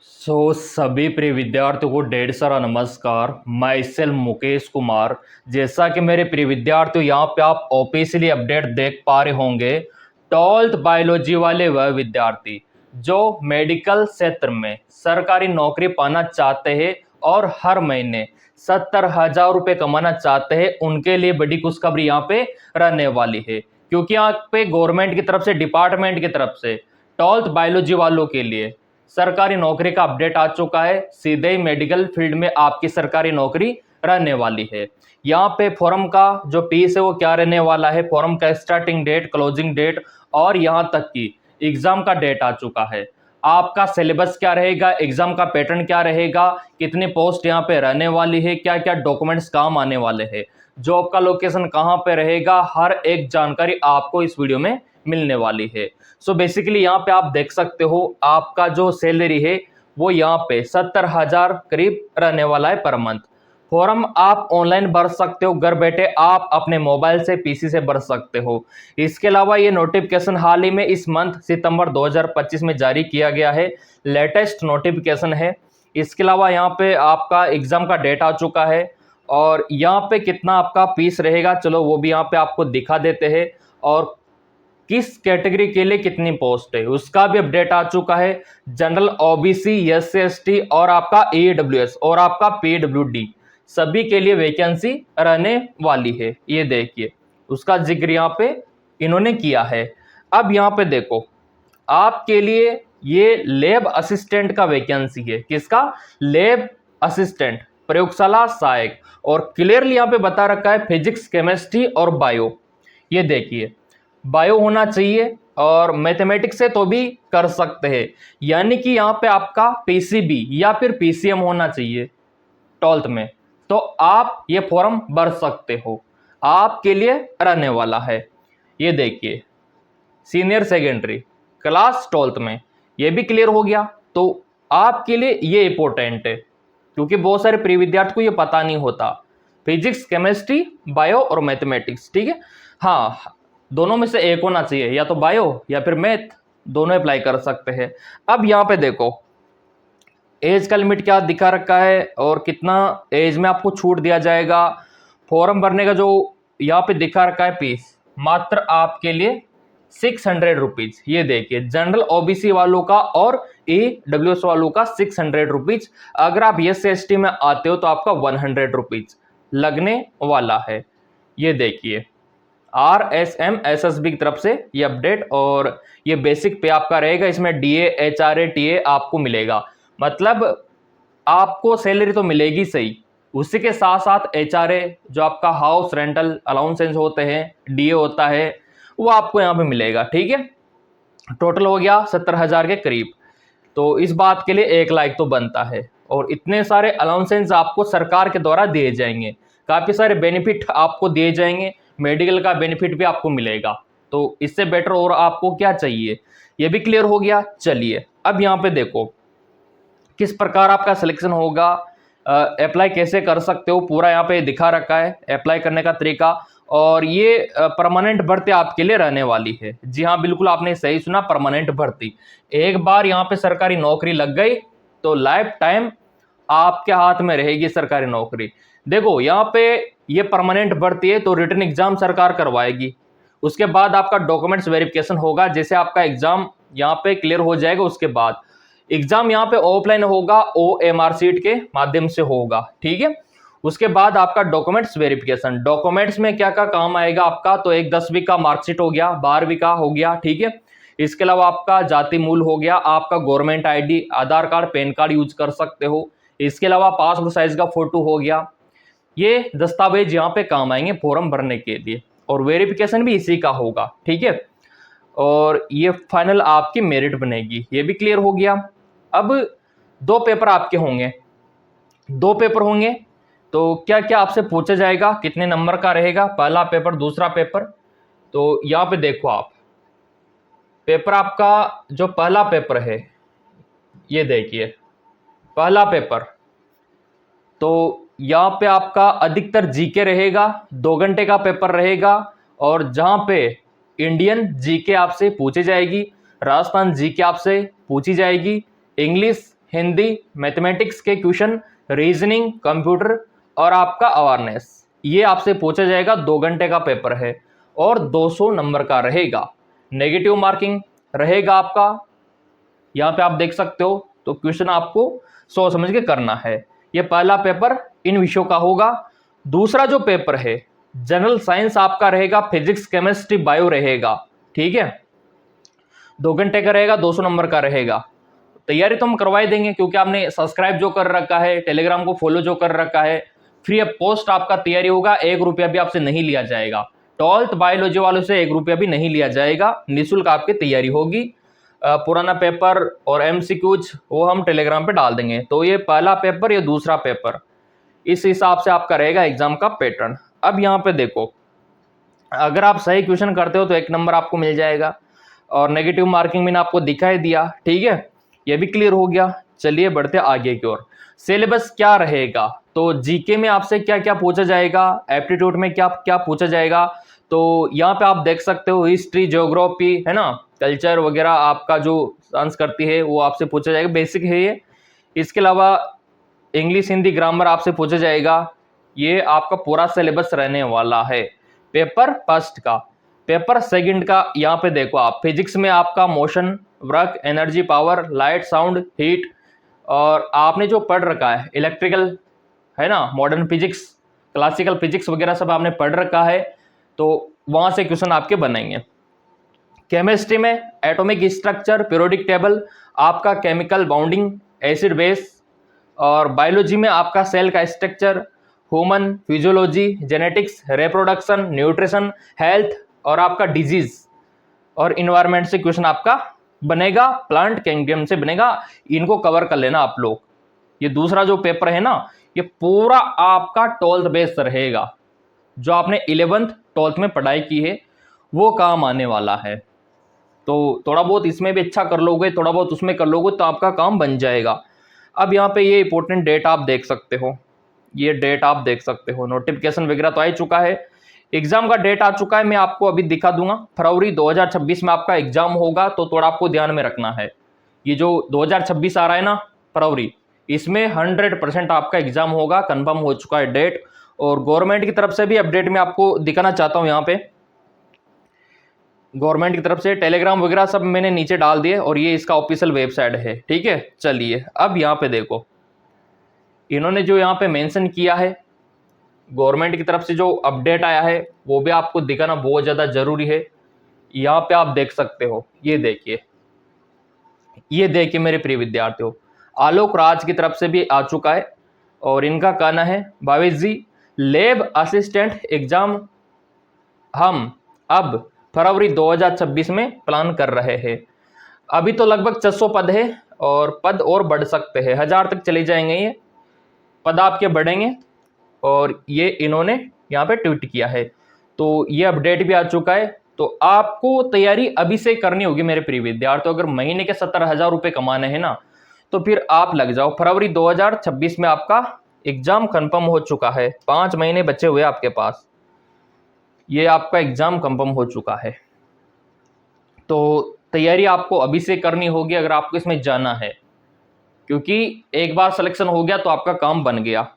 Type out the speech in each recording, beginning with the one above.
सभी प्रिय विद्यार्थियों को ढेर सारा नमस्कार। मैं इससेल मुकेश कुमार। जैसा कि मेरे प्रिय विद्यार्थियों यहाँ पे आप ऑफिशियली अपडेट देख पा रहे होंगे, 12th बायोलॉजी वाले वह विद्यार्थी जो मेडिकल क्षेत्र में सरकारी नौकरी पाना चाहते हैं और हर महीने 70,000 रुपये कमाना चाहते हैं, उनके लिए बड़ी खुशखबरी यहाँ पे रहने वाली है। क्योंकि यहाँ पे गवर्नमेंट की तरफ से, डिपार्टमेंट की तरफ से 12th बायोलॉजी वालों के लिए सरकारी नौकरी का अपडेट आ चुका है। सीधे ही मेडिकल फील्ड में आपकी सरकारी नौकरी रहने वाली है। यहाँ पे फॉर्म का जो फीस है वो क्या रहने वाला है, फॉर्म का स्टार्टिंग डेट, क्लोजिंग डेट और यहाँ तक कि एग्जाम का डेट आ चुका है। आपका सिलेबस क्या रहेगा, एग्जाम का पैटर्न क्या रहेगा, कितनी पोस्ट यहाँ पे रहने वाली है, क्या क्या डॉक्यूमेंट्स काम आने वाले हैं, जॉब का लोकेशन कहाँ पे रहेगा, हर एक जानकारी आपको इस वीडियो में मिलने वाली है। सो बेसिकली यहाँ पे आप देख सकते हो आपका जो सैलरी है वो यहाँ पे 70,000 करीब रहने वाला है पर मंथ। फॉर्म आप ऑनलाइन भर सकते हो, घर बैठे आप अपने मोबाइल से, पीसी से भर सकते हो। इसके अलावा ये नोटिफिकेशन हाल ही में इस मंथ सितंबर 2025 में जारी किया गया है, लेटेस्ट नोटिफिकेशन है। इसके अलावा यहाँ पे आपका एग्जाम का डेट आ चुका है और यहाँ पे कितना आपका फीस रहेगा, चलो वो भी यहाँ पे आपको दिखा देते हैं। और किस कैटेगरी के लिए कितनी पोस्ट है उसका भी अपडेट आ चुका है। जनरल, ओबीसी, एससी एसटी और आपका ईडब्ल्यूएस और आपका पीडब्ल्यूडी सभी के लिए वैकेंसी रहने वाली है। ये देखिए उसका जिक्र यहाँ पे इन्होंने किया है। अब यहाँ पे देखो आपके लिए ये लैब असिस्टेंट का वैकेंसी है। किसका? लैब असिस्टेंट, प्रयोगशाला सहायक। और क्लियरली यहाँ पे बता रखा है फिजिक्स, केमिस्ट्री और बायो। ये देखिए बायो होना चाहिए और मैथमेटिक्स से तो भी कर सकते हैं, यानी कि यहाँ पे आपका पीसीबी या फिर पीसीएम होना चाहिए 12th में, तो आप ये फॉर्म भर सकते हो, आपके लिए रहने वाला है। ये देखिए सीनियर सेकेंडरी क्लास 12th में, ये भी क्लियर हो गया। तो आपके लिए ये इंपॉर्टेंट है क्योंकि बहुत सारे प्रिय विद्यार्थी को ये पता नहीं होता, फिजिक्स, केमिस्ट्री, बायो और मैथमेटिक्स। ठीक है, हाँ दोनों में से एक होना चाहिए, या तो बायो या फिर मैथ, दोनों अप्लाई कर सकते हैं। अब यहाँ पे देखो एज का लिमिट क्या दिखा रखा है और कितना एज में आपको छूट दिया जाएगा। फॉर्म भरने का जो यहाँ पे दिखा रखा है फीस, मात्र आपके लिए 600 रुपीज। ये देखिए जनरल ओबीसी वालों का और ईडब्ल्यूएस वालों का 600 रुपीज। अगर आप एससी एसटी में आते हो तो आपका 100 रुपीज लगने वाला है। ये देखिए RSM SSB की तरफ से ये अपडेट, और ये बेसिक पे आपका रहेगा। इसमें डीए, एचआरए, टीए आपको मिलेगा, मतलब आपको सैलरी तो मिलेगी सही, उसी के साथ साथ एचआरए जो आपका हाउस रेंटल अलाउंसेंस होते हैं, डीए होता है, वो आपको यहाँ पे मिलेगा। ठीक है, टोटल हो गया 70,000 के करीब। तो इस बात के लिए 1 लाख तो बनता है और इतने सारे अलाउंसेंस आपको सरकार के द्वारा दिए जाएंगे, काफ़ी सारे बेनिफिट आपको दिए जाएंगे, मेडिकल का बेनिफिट भी आपको मिलेगा। तो इससे बेटर और आपको क्या चाहिए, ये भी क्लियर हो गया। चलिए अब यहाँ पे देखो किस प्रकार आपका सिलेक्शन होगा, अप्लाई कैसे कर सकते हो, पूरा यहाँ पे दिखा रखा है अप्लाई करने का तरीका। और ये परमानेंट भर्ती आपके लिए रहने वाली है। जी हाँ, बिल्कुल आपने सही सुना, परमानेंट भर्ती। एक बार यहाँ पे सरकारी नौकरी लग गई तो लाइफ टाइम आपके हाथ में रहेगी सरकारी नौकरी। देखो यहाँ पे ये परमानेंट भर्ती है तो रिटन एग्जाम सरकार करवाएगी, उसके बाद आपका डॉक्यूमेंट्स वेरिफिकेशन होगा। जैसे आपका एग्जाम यहाँ पे क्लियर हो जाएगा उसके बाद एग्जाम यहाँ पे ऑफलाइन होगा, OMR सीट के माध्यम से होगा। ठीक है, उसके बाद आपका डॉक्यूमेंट्स वेरिफिकेशन। डॉक्यूमेंट्स में क्या क्या काम आएगा आपका, तो एक 10वीं का मार्कशीट हो गया, 12वीं का हो गया। ठीक है, इसके अलावा आपका जाति मूल हो गया, आपका गवर्नमेंट ID, आधार कार्ड, पैन कार्ड यूज कर सकते हो। इसके अलावा पासपोर्ट साइज का फोटो हो गया। ये दस्तावेज यहाँ पे काम आएंगे फॉर्म भरने के लिए, और वेरिफिकेशन भी इसी का होगा। ठीक है, और ये फाइनल आपकी मेरिट बनेगी। ये भी क्लियर हो गया। अब 2 पेपर आपके होंगे, 2 पेपर होंगे तो क्या क्या आपसे पूछा जाएगा, कितने नंबर का रहेगा, पहला पेपर, दूसरा पेपर। तो यहाँ पे देखो आप पेपर आपका जो पहला पेपर है, ये देखिए पहला पेपर, तो यहाँ पे आपका अधिकतर जीके रहेगा, 2 घंटे का पेपर रहेगा। और जहाँ पे इंडियन जीके आपसे पूछी जाएगी, राजस्थान जीके आपसे पूछी जाएगी, इंग्लिश, हिंदी, मैथमेटिक्स के क्वेश्चन, रीजनिंग, कंप्यूटर और आपका अवेयरनेस, ये आपसे पूछा जाएगा। 2 घंटे का पेपर है और 200 नंबर का रहेगा। नेगेटिव मार्किंग रहेगा आपका, यहाँ पे आप देख सकते हो। तो क्वेश्चन आपको सोच समझ के करना है। ये पहला पेपर इन विषयों का होगा। दूसरा जो पेपर है जनरल साइंस आपका रहेगा, फिजिक्स, केमिस्ट्री, बायो रहेगा। ठीक है, 2 घंटे का रहेगा, 200 नंबर का रहेगा। तैयारी तो हम करवा ही देंगे, क्योंकि आपने सब्सक्राइब जो कर रखा है, टेलीग्राम को फॉलो जो कर रखा है, फ्री ऑफ पोस्ट आपका तैयारी होगा। 1 रुपया भी आपसे नहीं लिया जाएगा। 12th बायोलॉजी वालों से 1 रुपया भी नहीं लिया जाएगा, निःशुल्क आपकी तैयारी होगी। पुराना पेपर और एमसीक्यूज वो हम टेलीग्राम पे डाल देंगे। तो ये पहला पेपर, ये दूसरा पेपर, इस हिसाब से आपका रहेगा एग्जाम का पैटर्न। अब यहाँ पे देखो, अगर आप सही क्वेश्चन करते हो तो 1 नंबर आपको मिल जाएगा, और नेगेटिव मार्किंग मैंने आपको दिखाई दिया। ठीक है, ये भी क्लियर हो गया। चलिए बढ़ते आगे की ओर। सिलेबस क्या रहेगा, तो जीके में आपसे क्या क्या पूछा जाएगा, एप्टीट्यूड में क्या क्या पूछा जाएगा। तो यहाँ पे आप देख सकते हो हिस्ट्री, ज्योग्राफी, है ना, कल्चर वगैरह आपका जो संस्कृति है वो आपसे पूछा जाएगा, बेसिक है ये। इसके अलावा इंग्लिश, हिंदी, ग्रामर आपसे पूछा जाएगा। ये आपका पूरा सिलेबस रहने वाला है पेपर फर्स्ट का। पेपर सेकंड का यहाँ पे देखो आप, फिजिक्स में आपका motion, work, energy, power, light, sound, heat, और आपने जो पढ़ रखा है इलेक्ट्रिकल, है ना, मॉडर्न फिजिक्स, क्लासिकल फिजिक्स वगैरह सब आपने पढ़ रखा है, तो वहाँ से क्वेश्चन आपके बनेंगे। केमिस्ट्री में एटॉमिक स्ट्रक्चर, पीरियोडिक टेबल, आपका केमिकल बाउंडिंग, एसिड बेस, और बायोलॉजी में आपका सेल का structure, human physiology, genetics, reproduction, nutrition, health, और आपका डिजीज और इन्वायरमेंट से क्वेश्चन आपका बनेगा, प्लांट किंगडम से बनेगा। इनको कवर कर लेना आप लोग। ये दूसरा जो पेपर है ना, ये पूरा आपका 12th बेस रहेगा। जो आपने 11th 12th में पढ़ाई की है वो काम आने वाला है। तो थोड़ा बहुत इसमें भी अच्छा कर लोगे, थोड़ा बहुत उसमें कर लोगे, तो आपका काम बन जाएगा। अब यहाँ पे ये इंपॉर्टेंट डेट आप देख सकते हो, ये डेट आप देख सकते हो। नोटिफिकेशन वगैरह तो आ ही चुका है, एग्जाम का डेट आ चुका है, मैं आपको अभी दिखा दूंगा। फरवरी 2026 में आपका एग्जाम होगा, तो थोड़ा आपको ध्यान में रखना है। ये जो 2026 आ रहा है ना फरवरी, इसमें 100% आपका एग्जाम होगा, कंफर्म हो चुका है डेट। और गवर्नमेंट की तरफ से भी अपडेट मैं आपको दिखाना चाहता हूँ। यहाँ पे गवर्नमेंट की तरफ से टेलीग्राम वगैरह सब मैंने नीचे डाल दिए, और ये इसका ऑफिशियल वेबसाइट है। ठीक है, चलिए अब यहाँ पे देखो, इन्होंने जो यहाँ पे मेंशन किया है, गवर्नमेंट की तरफ से जो अपडेट आया है वो भी आपको दिखाना बहुत ज़्यादा जरूरी है। यहाँ पे आप देख सकते हो, ये देखिए, ये देखिए मेरे प्रिय विद्यार्थियों, आलोक राज की तरफ से भी आ चुका है, और इनका कहना है, भावेश जी, लैब असिस्टेंट एग्जाम हम अब फरवरी 2026 में प्लान कर रहे हैं। अभी तो लगभग 600 पद है, और पद और बढ़ सकते हैं, 1000 तक चले जाएंगे, ये पद आपके बढ़ेंगे। और ये इन्होंने यहाँ पे ट्वीट किया है, तो ये अपडेट भी आ चुका है। तो आपको तैयारी अभी से करनी होगी मेरे प्रिय विद्यार्थियों। अगर महीने के 70,000 रुपये कमाने हैं ना, तो फिर आप लग जाओ। फरवरी 2026 में आपका एग्जाम कंफर्म हो चुका है, 5 महीने बचे हुए आपके पास, ये आपका एग्जाम कंफर्म हो चुका है। तो तैयारी आपको अभी से करनी होगी अगर आपको इसमें जाना है, क्योंकि एक बार सिलेक्शन हो गया तो आपका काम बन गया।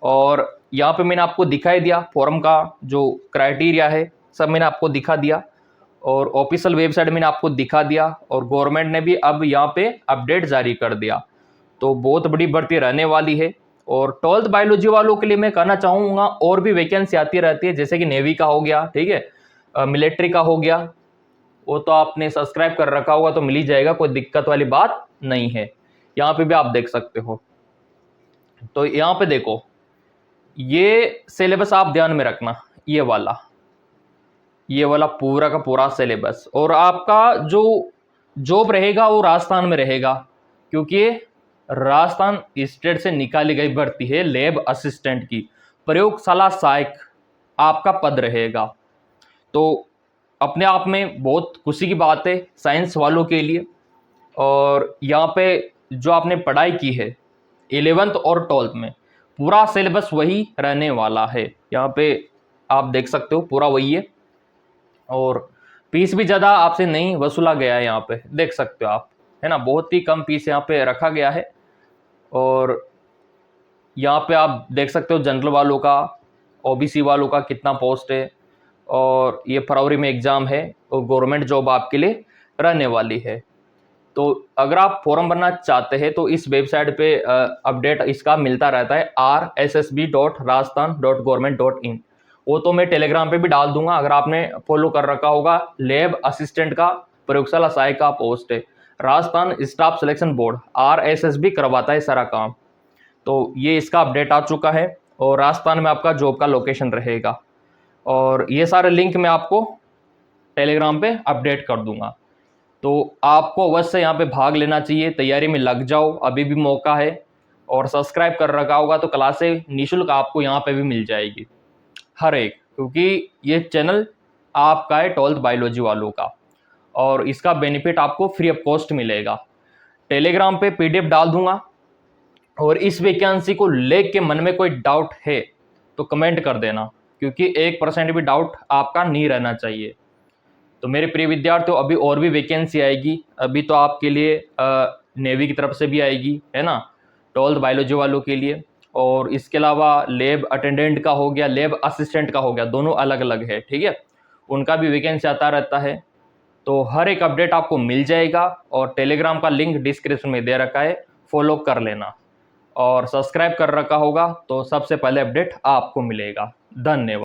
और यहाँ पे मैंने आपको दिखाई दिया फॉर्म का जो क्राइटेरिया है, सब मैंने आपको दिखा दिया, और ऑफिशियल वेबसाइट मैंने आपको दिखा दिया, और गवर्नमेंट ने भी अब यहाँ पे अपडेट जारी कर दिया। तो बहुत बड़ी भर्ती रहने वाली है। और 12th बायोलॉजी वालों के लिए मैं कहना चाहूँगा, और भी वैकेंसी आती रहती है, जैसे कि नेवी का हो गया, ठीक है, मिलिट्री का हो गया, वो तो आपने सब्सक्राइब कर रखा होगा तो मिल ही जाएगा, कोई दिक्कत वाली बात नहीं है। यहाँ पे भी आप देख सकते हो। तो यहाँ पे देखो, ये सिलेबस आप ध्यान में रखना, ये वाला पूरा का पूरा सिलेबस। और आपका जो जॉब रहेगा वो राजस्थान में रहेगा, क्योंकि राजस्थान स्टेट से निकाली गई भर्ती है लैब असिस्टेंट की। प्रयोगशाला सहायक आपका पद रहेगा। तो अपने आप में बहुत खुशी की बात है साइंस वालों के लिए। और यहाँ पे जो आपने पढ़ाई की है 11th और 12th में, पूरा सिलेबस वही रहने वाला है। यहाँ पे आप देख सकते हो पूरा वही है, और फीस भी ज़्यादा आपसे नहीं वसूला गया है। यहाँ पे देख सकते हो आप, है ना, बहुत ही कम फीस यहाँ पे रखा गया है। और यहाँ पे आप देख सकते हो जनरल वालों का, ओबीसी वालों का कितना पोस्ट है, और ये फरवरी में एग्ज़ाम है और गवर्नमेंट जॉब आपके लिए रहने वाली है। तो अगर आप फॉर्म भरना चाहते हैं तो इस वेबसाइट पे अपडेट इसका मिलता रहता है rssb.rajasthan.government.in। वो तो मैं टेलीग्राम पे भी डाल दूंगा, अगर आपने फॉलो कर रखा होगा। लैब असिस्टेंट का प्रयोगशाला सहायक का पोस्ट है, Rajasthan staff selection board RSSB करवाता है सारा काम। तो ये इसका अपडेट आ चुका है और राजस्थान में आपका जॉब का लोकेशन रहेगा, और ये सारे लिंक मैं आपको टेलीग्राम पे अपडेट कर दूंगा। तो आपको अवश्य यहाँ पे भाग लेना चाहिए, तैयारी में लग जाओ, अभी भी मौका है। और सब्सक्राइब कर रखा होगा तो क्लासें निःशुल्क आपको यहाँ पे भी मिल जाएगी हर एक, क्योंकि ये चैनल आपका है 12th बायोलॉजी वालों का, और इसका बेनिफिट आपको फ्री ऑफ कॉस्ट मिलेगा। टेलीग्राम पे PDF डाल दूंगा, और इस वैकेंसी को लेके मन में कोई डाउट है तो कमेंट कर देना, क्योंकि 1% भी डाउट आपका नहीं रहना चाहिए। तो मेरे प्रिय विद्यार्थियों, अभी और भी वैकेंसी आएगी। अभी तो आपके लिए नेवी की तरफ से भी आएगी, है ना, 12th बायोलॉजी वालों के लिए। और इसके अलावा लैब अटेंडेंट का हो गया, लैब असिस्टेंट का हो गया, दोनों अलग अलग है, ठीक है, उनका भी वैकेंसी आता रहता है। तो हर एक अपडेट आपको मिल जाएगा, और टेलीग्राम का लिंक डिस्क्रिप्शन में दे रखा है, फॉलो कर लेना। और सब्सक्राइब कर रखा होगा तो सबसे पहले अपडेट आपको मिलेगा। धन्यवाद।